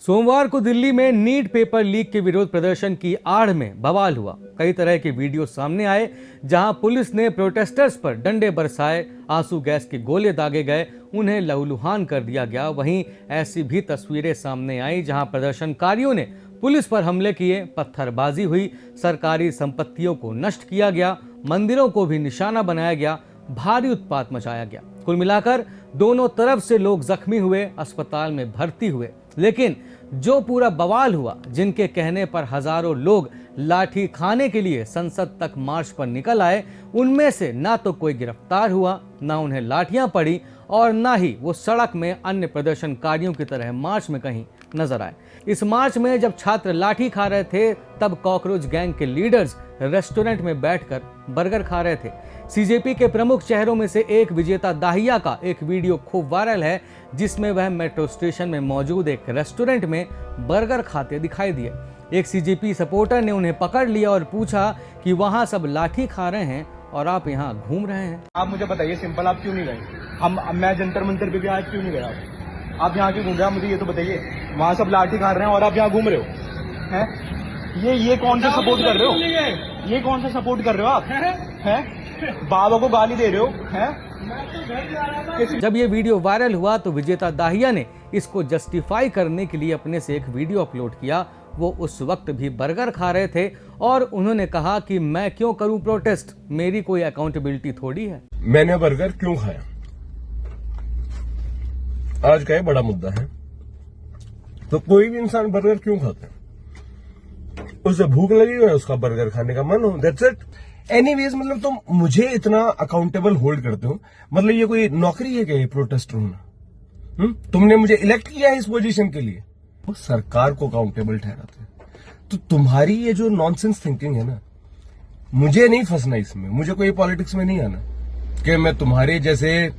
सोमवार को दिल्ली में नीट पेपर लीक के विरोध प्रदर्शन की आड़ में बवाल हुआ। कई तरह के वीडियो सामने आए जहां पुलिस ने प्रोटेस्टर्स पर डंडे बरसाए, आंसू गैस के गोले दागे गए, उन्हें लहूलुहान कर दिया गया। वहीं ऐसी भी तस्वीरें सामने आई जहां प्रदर्शनकारियों ने पुलिस पर हमले किए, पत्थरबाजी हुई, सरकारी संपत्तियों को नष्ट किया गया, मंदिरों को भी निशाना बनाया गया, भारी उत्पात मचाया गया। कुल मिलाकर दोनों तरफ से लोग जख्मी हुए, अस्पताल में भर्ती हुए। लेकिन जो पूरा बवाल हुआ, जिनके कहने पर हजारों लोग लाठी खाने के लिए संसद तक मार्च पर निकल आए, उनमें से ना तो कोई गिरफ्तार हुआ, ना उन्हें लाठियां पड़ी और ना ही वो सड़क में अन्य प्रदर्शनकारियों की तरह मार्च में कहीं नजर आए। इस मार्च में जब छात्र लाठी खा रहे थे, तब कॉकरोच गैंग के लीडर्स रेस्टोरेंट में बैठकर बर्गर खा रहे थे। सीजेपी के प्रमुख चेहरों में से एक विजेता दाहिया का एक वीडियो खूब वायरल है, जिसमें वह मेट्रो स्टेशन में मौजूद एक रेस्टोरेंट में बर्गर खाते दिखाई दिए। एक सीजेपी सपोर्टर ने उन्हें पकड़ लिया और पूछा कि वहां सब लाठी खा रहे हैं और आप यहाँ घूम रहे हैं। आप मुझे बताइए, सिंपल, आप क्यों नहीं गए? मैं जंतर मंतर पे भी आज क्यों नहीं गया? आप यहाँ क्यों घूम रहे हैं? मुझे ये तो बताइए। वहाँ सब लाठी खा रहे हैं और आप यहाँ घूम रहे हो, हैं? ये कौन सा सपोर्ट कर रहे हो? ये कौन सा सपोर्ट कर रहे हो आप? हैं? बाबा को गाली दे रहे हो, हैं? जब ये वीडियो वायरल हुआ तो विजेता दाहिया ने इसको जस्टिफाई करने के लिए अपने से एक वीडियो अपलोड किया। वो उस वक्त भी बर्गर खा रहे थे और उन्होंने कहा कि मैं क्यों करूं प्रोटेस्ट, मेरी कोई अकाउंटेबिलिटी थोड़ी है। मैंने बर्गर क्यों खाया, आज का ये बड़ा मुद्दा है। तो कोई भी इंसान बर्गर क्यों खाता है? उसे भूख लगी हो, उसका बर्गर खाने का मन हो, दैट्स इट। एनीवेज, मतलब तुम मुझे इतना अकाउंटेबल होल्ड करते हो, मतलब ये कोई नौकरी है क्या, ये प्रोटेस्टर होना? तुमने मुझे इलेक्ट किया है इस पोजीशन के लिए, वो सरकार को अकाउंटेबल ठहराते हैं। तो तुम्हारी ये जो नॉनसेंस थिंकिंग है ना, मुझे नहीं फंसना इसमें। मुझे कोई पॉलिटिक्स में नहीं आना कि मैं तुम्हारे जैसे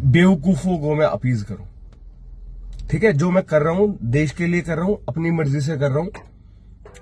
बेवकूफों को मैं अपीज करूं। ठीक है, जो मैं कर रहा हूं देश के लिए कर रहा हूं, अपनी मर्जी से कर रहा हूं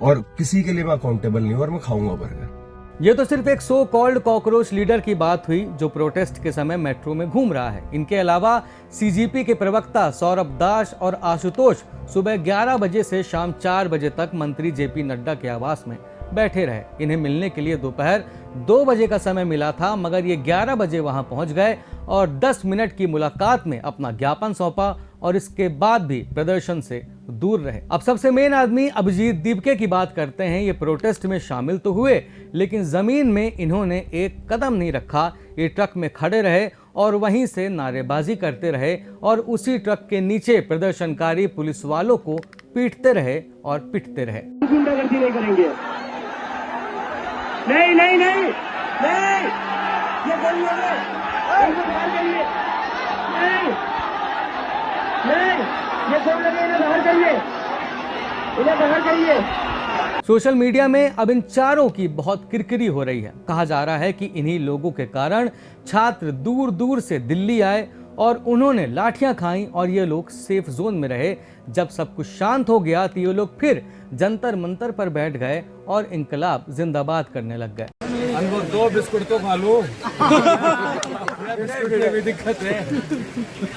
और किसी के लिए मैं अकाउंटेबल नहीं हूं और मैं खाऊंगा बर्गर। ये तो सिर्फ एक सो कॉल्ड कॉकरोच लीडर की बात हुई जो प्रोटेस्ट के समय मेट्रो में घूम रहा है। इनके अलावा सीजीपी के प्रवक्ता सौरभ दास और आशुतोष सुबह 11 बजे से शाम 4 बजे तक मंत्री जेपी नड्डा के आवास में बैठे रहे। इन्हें मिलने के लिए दोपहर 2 बजे का समय मिला था, मगर ये 11 बजे वहां पहुंच गए और 10 मिनट की मुलाकात में अपना ज्ञापन सौंपा और इसके बाद भी प्रदर्शन से दूर रहे। अब सबसे मेन आदमी अभिजीत दीपके की बात करते हैं। ये प्रोटेस्ट में शामिल तो हुए, लेकिन जमीन में इन्होंने एक कदम नहीं रखा। ये ट्रक में खड़े रहे और वहीं से नारेबाजी करते रहे और उसी ट्रक के नीचे प्रदर्शनकारी पुलिस वालों को पीटते रहे और पिटते रहे। गुंडागर्दी नहीं करेंगे, नहीं नहीं नहीं नहीं, ये बोलिए नहीं नहीं, ये सब लगे, इन्हें बाहर करिए, इन्हें बाहर करिए। सोशल मीडिया में अब इन चारों की बहुत किरकिरी हो रही है। कहा जा रहा है कि इन्हीं लोगों के कारण छात्र दूर दूर से दिल्ली आए और उन्होंने लाठियां खाई और ये लोग सेफ जोन में रहे। जब सब कुछ शांत हो गया तो ये लोग फिर जंतर मंतर पर बैठ गए और इंकलाब जिंदाबाद करने लग गए। दो बिस्कुट तो खा लो। बिस्कुट में भी दिक्कत है।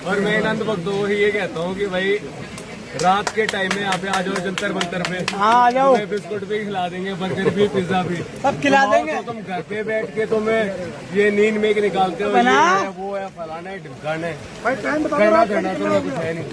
और मैं नंद भक्त वही ये कहता हूँ कि भाई रात के टाइम में यहाँ पे आ जाओ जंतर मंतर पे, आ जाओ, बिस्कुट भी खिला देंगे, बर्गर भी, पिज्जा भी सब खिला देंगे। तो तुम घर पे बैठ के तुम्हें ये नींद में निकालते हो, ये है, वो है, फलाना है, ढिमकाना है, करना करना तुम्हें कुछ है नहीं।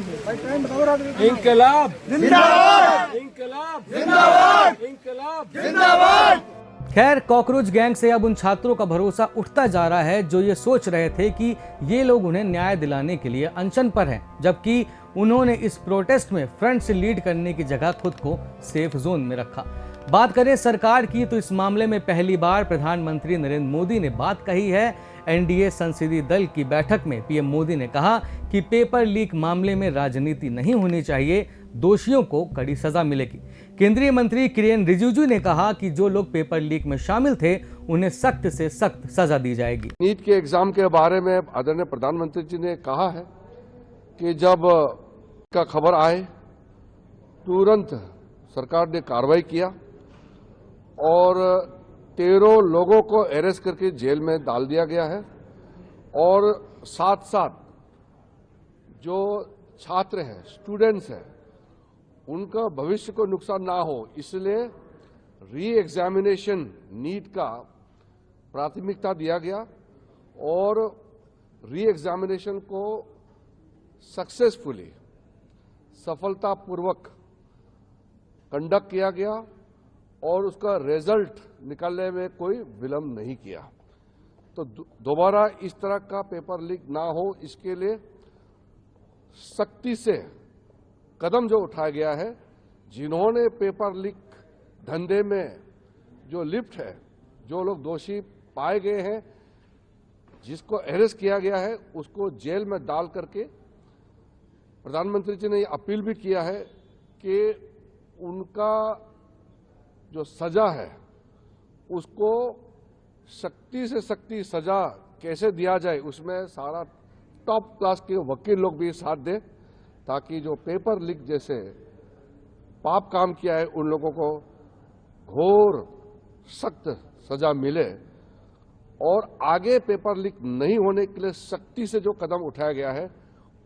इंकलाब जिंदाबाद, इंकलाब जिंदाबाद, इंकलाब जिंदाबाद। खैर, कॉकरोच गैंग से अब उन छात्रों का भरोसा उठता जा रहा है जो ये सोच रहे थे कि ये लोग उन्हें न्याय दिलाने के लिए अनशन पर हैं, जबकि उन्होंने इस प्रोटेस्ट में फ्रंट से लीड करने की जगह खुद को सेफ जोन में रखा। बात करें सरकार की तो इस मामले में पहली बार प्रधानमंत्री नरेंद्र मोदी ने बात कही है। एनडीए संसदीय दल की बैठक में पीएम मोदी ने कहा कि पेपर लीक मामले में राजनीति नहीं होनी चाहिए, दोषियों को कड़ी सजा मिलेगी। केंद्रीय मंत्री किरेन रिजिजू ने कहा कि जो लोग पेपर लीक में शामिल थे उन्हें सख्त से सख्त सजा दी जाएगी। नीट के एग्जाम के बारे में आदरणीय प्रधानमंत्री जी ने कहा है कि जब का खबर आए तुरंत सरकार ने कार्रवाई किया और 13 लोगों को अरेस्ट करके जेल में डाल दिया गया है और साथ साथ जो छात्र हैं, स्टूडेंट्स हैं, उनका भविष्य को नुकसान ना हो, इसलिए री एग्जामिनेशन नीट का प्राथमिकता दिया गया और री एग्जामिनेशन को सक्सेसफुली, सफलतापूर्वक कंडक्ट किया गया और उसका रिजल्ट निकालने में कोई विलंब नहीं किया। तो दोबारा इस तरह का पेपर लीक ना हो, इसके लिए सख्ती से कदम जो उठाया गया है, जिन्होंने पेपर लीक धंधे में जो लिप्त है, जो लोग दोषी पाए गए हैं, जिसको अरेस्ट किया गया है, उसको जेल में डाल करके प्रधानमंत्री जी ने ये अपील भी किया है कि उनका जो सजा है उसको सख्ती से सख्ती सजा कैसे दिया जाए, उसमें सारा टॉप क्लास के वकील लोग भी साथ दें, ताकि जो पेपर लीक जैसे पाप काम किया है उन लोगों को घोर सख्त सजा मिले और आगे पेपर लीक नहीं होने के लिए सख्ती से जो कदम उठाया गया है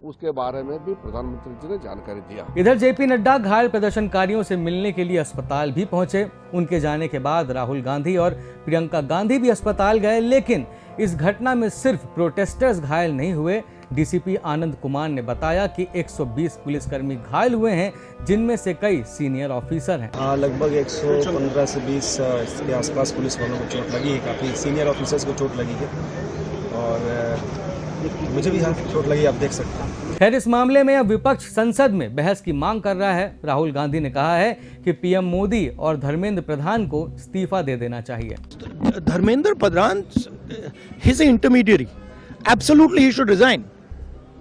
उसके बारे में भी प्रधानमंत्री जी ने जानकारी दिया। इधर जेपी नड्डा घायल प्रदर्शनकारियों से मिलने के लिए अस्पताल भी पहुंचे। उनके जाने के बाद राहुल गांधी और प्रियंका गांधी भी अस्पताल गए, लेकिन इस घटना में सिर्फ प्रोटेस्टर्स घायल नहीं हुए। डीसीपी आनंद कुमार ने बताया कि 120 पुलिसकर्मी घायल हुए हैं, जिनमें से कई सीनियर ऑफिसर हैं। लगभग 115 से 20 के आसपास पुलिस वालों को चोट लगी है, काफ़ी सीनियर ऑफिसर्स को चोट लगी है और मुझे भी चोट लगी, आप देख सकते हैं। खैर, इस मामले में अब विपक्ष संसद में बहस की मांग कर रहा है। राहुल गांधी ने कहा है कि पीएम मोदी और धर्मेंद्र प्रधान को इस्तीफा दे देना चाहिए। Dharmendra Pradhan he's an intermediary. Absolutely he should resign.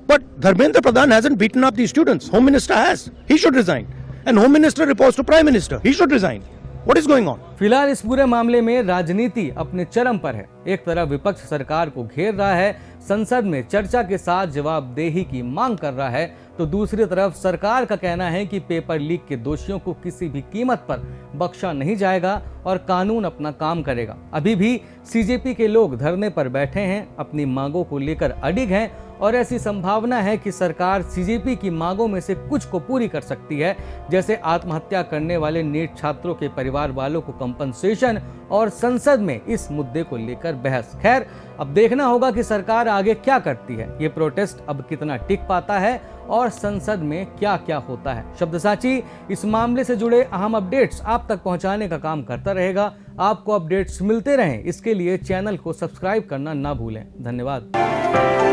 But Dharmendra Pradhan hasn't beaten up the students. Home Minister has. He should resign. And Home Minister reports to Prime Minister. He should resign. What is going on? फिलहाल इस पूरे मामले में राजनीति अपने चरम पर है। एक तरफ विपक्ष सरकार को घेर रहा है, संसद में चर्चा के साथ जवाबदेही की मांग कर रहा है, तो दूसरी तरफ सरकार का कहना है कि पेपर लीक के दोषियों को किसी भी कीमत पर बख्शा नहीं जाएगा और कानून अपना काम करेगा। अभी भी सीजेपी के लोग धरने पर बैठे हैं, अपनी मांगों को लेकर अडिग हैं और ऐसी संभावना है कि सरकार सीजेपी की मांगों में से कुछ को पूरी कर सकती है, जैसे आत्महत्या करने वाले नीट छात्रों के परिवार वालों को कंपनसेशन और संसद में इस मुद्दे को लेकर बहस। खैर, अब देखना होगा कि सरकार आगे क्या करती है, ये प्रोटेस्ट अब कितना टिक पाता है और संसद में क्या क्या होता है। शब्दसाची इस मामले से जुड़े अहम अपडेट्स आप तक पहुंचाने का काम करता रहेगा। आपको अपडेट्स मिलते रहें, इसके लिए चैनल को सब्सक्राइब करना ना भूलें। धन्यवाद।